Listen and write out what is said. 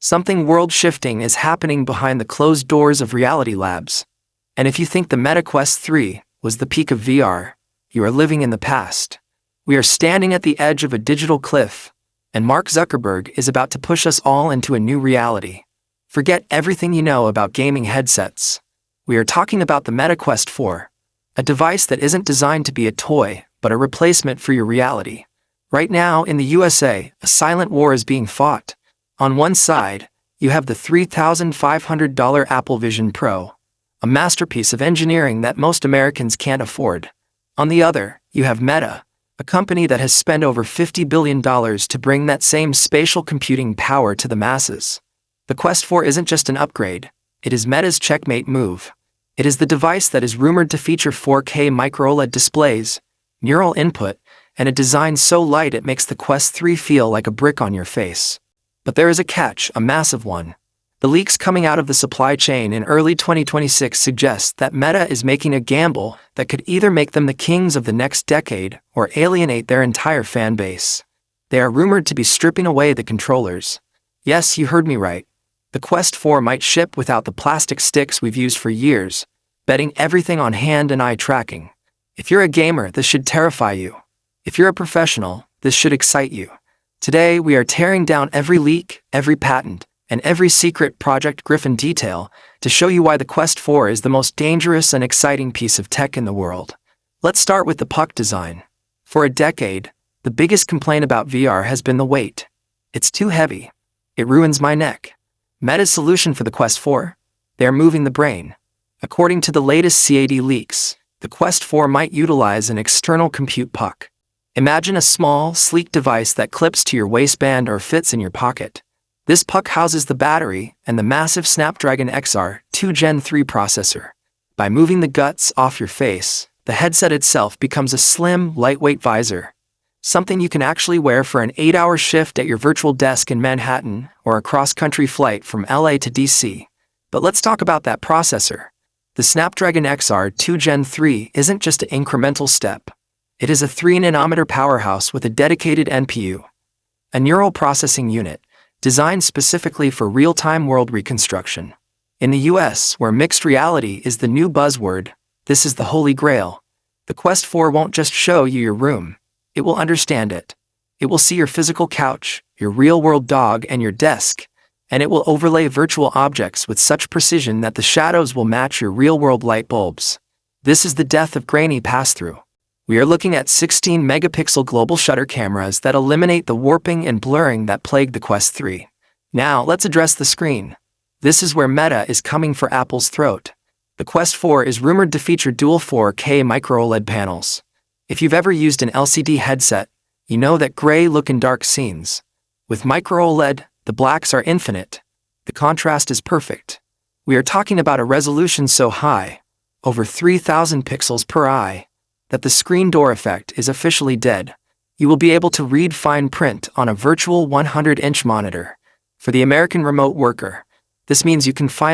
Something world-shifting is happening behind the closed doors of reality labs. And if you think the Meta Quest 3 was the peak of VR, you are living in the past. We are standing at the edge of a digital cliff, and Mark Zuckerberg is about to push us all into a new reality. Forget everything you know about gaming headsets. We are talking about the Meta Quest 4, a device that isn't designed to be a toy, but a replacement for your reality. Right now, in the USA, a silent war is being fought. On one side, you have the $3,500 Apple Vision Pro, a masterpiece of engineering that most Americans can't afford. On the other, you have Meta, a company that has spent over $50 billion to bring that same spatial computing power to the masses. The Quest 4 isn't just an upgrade, it is Meta's checkmate move. It is the device that is rumored to feature 4K Micro-OLED displays, neural input, and a design so light it makes the Quest 3 feel like a brick on your face. But there is a catch, a massive one. The leaks coming out of the supply chain in early 2026 suggest that Meta is making a gamble that could either make them the kings of the next decade or alienate their entire fan base. They are rumored to be stripping away the controllers. Yes, you heard me right. The Quest 4 might ship without the plastic sticks we've used for years, betting everything on hand and eye tracking. If you're a gamer, this should terrify you. If you're a professional, this should excite you. Today, we are tearing down every leak, every patent, and every secret Project Griffin detail to show you why the Quest 4 is the most dangerous and exciting piece of tech in the world. Let's start with the puck design. For a decade, the biggest complaint about VR has been the weight. It's too heavy. It ruins my neck. Meta's solution for the Quest 4? They are moving the brain. According to the latest CAD leaks, the Quest 4 might utilize an external compute puck. Imagine a small, sleek device that clips to your waistband or fits in your pocket. This puck houses the battery and the massive Snapdragon XR2 Gen 3 processor. By moving the guts off your face, the headset itself becomes a slim, lightweight visor. Something you can actually wear for an 8-hour shift at your virtual desk in Manhattan or a cross-country flight from LA to DC. But let's talk about that processor. The Snapdragon XR2 Gen 3 isn't just an incremental step. It is a 3-nanometer powerhouse with a dedicated NPU, a neural processing unit, designed specifically for real-time world reconstruction. In the US, where mixed reality is the new buzzword, this is the holy grail. The Quest 4 won't just show you your room, it will understand it. It will see your physical couch, your real-world dog, and your desk, and it will overlay virtual objects with such precision that the shadows will match your real-world light bulbs. This is the death of grainy pass-through. We are looking at 16-megapixel global shutter cameras that eliminate the warping and blurring that plagued the Quest 3. Now, let's address the screen. This is where Meta is coming for Apple's throat. The Quest 4 is rumored to feature dual 4K Micro-OLED panels. If you've ever used an LCD headset, you know that gray look in dark scenes. With Micro-OLED, the blacks are infinite. The contrast is perfect. We are talking about a resolution so high, over 3,000 pixels per eye, that the screen door effect is officially dead. You will be able to read fine print on a virtual 100-inch monitor. For the American remote worker, this means you can finally